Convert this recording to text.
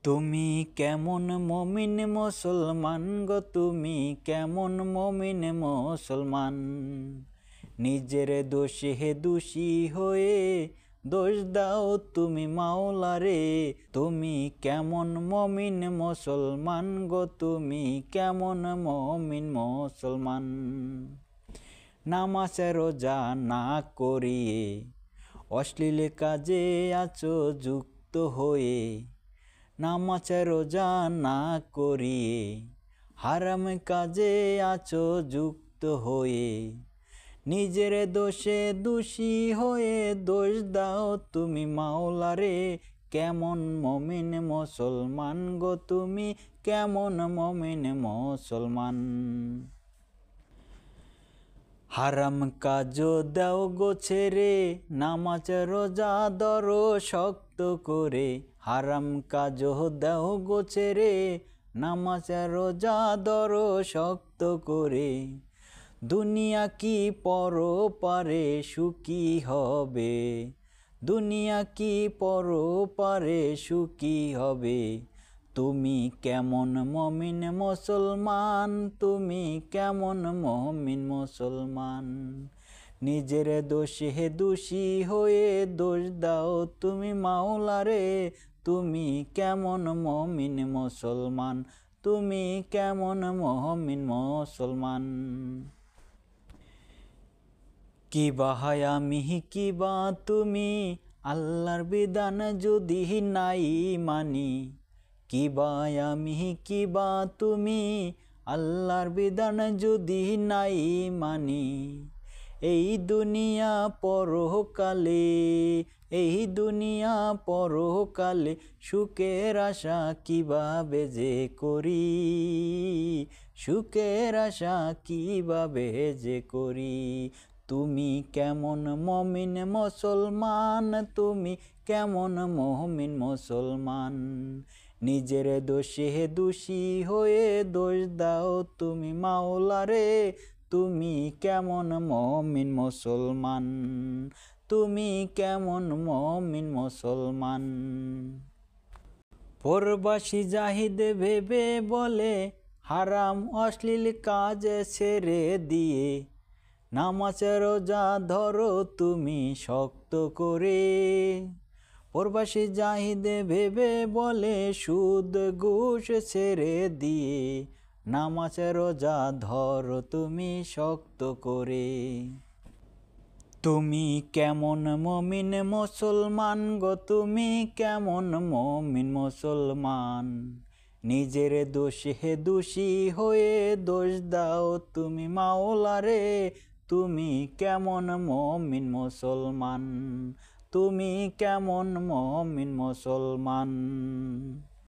তুমি কেমন মমিন মুসলমান গো, তুমি কেমন মমিন মুসলমান। নিজের দোষে দোষী হয়ে দোষ দাও তুমি মাওলারে। তুমি কেমন মমিন মুসলমান গো, তুমি কেমন মমিন মুসলমান। নামাজ রোজা না করিয়ে অশ্লীল কাজে আছো যুক্ত হয়ে। নামাজ রোজা না করিয়ে হারাম কাজে আছো যুক্ত হয়ে। নিজের দোষে দোষী হয়ে দোষ দাও তুমি মাওলারে। কেমন মমিন মুসলমান গো, তুমি কেমন মমিন মুসলমান। হারাম কাজ দাও গো ছেড়ে, নামাজ রোজা ধরো শক্ত করে। হারাম কাজ দাও গো ছেড়ে, নামাজ রোজা ধরো শক্ত করে। দুনিয়া কি পরপারে সুখী হবে, দুনিয়া কি পরপারে সুখী হবে। তুমি কেমন মমিন মুসলমান, তুমি কেমন মমিন মুসলমান। নিজের দোষে দোষী হয়ে দোষ দাও তুমি মাওলারে। তুমি কেমন মমিন মুসলমান, তুমি কেমন মমিন মুসলমান। কিবা আমি কিবা তুমি, আল্লাহর বিধান যদি নাই মানি। কিবা আমি কিবা তুমি, আল্লাহর বিধান যদি নাই মানি। এই দুনিয়া পরকালে, এই দুনিয়া পরকালে সুখের আশা কিভাবে যে করি, সুখের আশা কিভাবে যে করি। তুমি কেমন মমিন মুসলমান, তুমি কেমন মমিন মুসলমান। নিজের দোষে দোষী হয়ে দোষ দাও তুমি মাওলারে। তুমি কেমন মমিন মুসলমান, তুমি কেমন মমিন মুসলমান। প্রবাসী জাহিদ ভেবে বলে হারাম অশ্লীল কাজ ছেড়ে দিয়ে। নামাজ রোজা ধরো তুমি শক্ত করে। প্রবাসী জাহিদ ভেবে বলে সুদ ঘুষ ছেড়ে দিয়ে। নামাজ রোজা ধরো তুমি শক্ত করে। তুমি কেমন মমিন মুসলমান গো, তুমি কেমন মমিন মুসলমান। নিজের দোষে দোষী হয়ে দোষ দাও তুমি মাওলারে। তুমি কেমন মমিন মুসলমান, তুমি কেমন মমিন মুসলমান।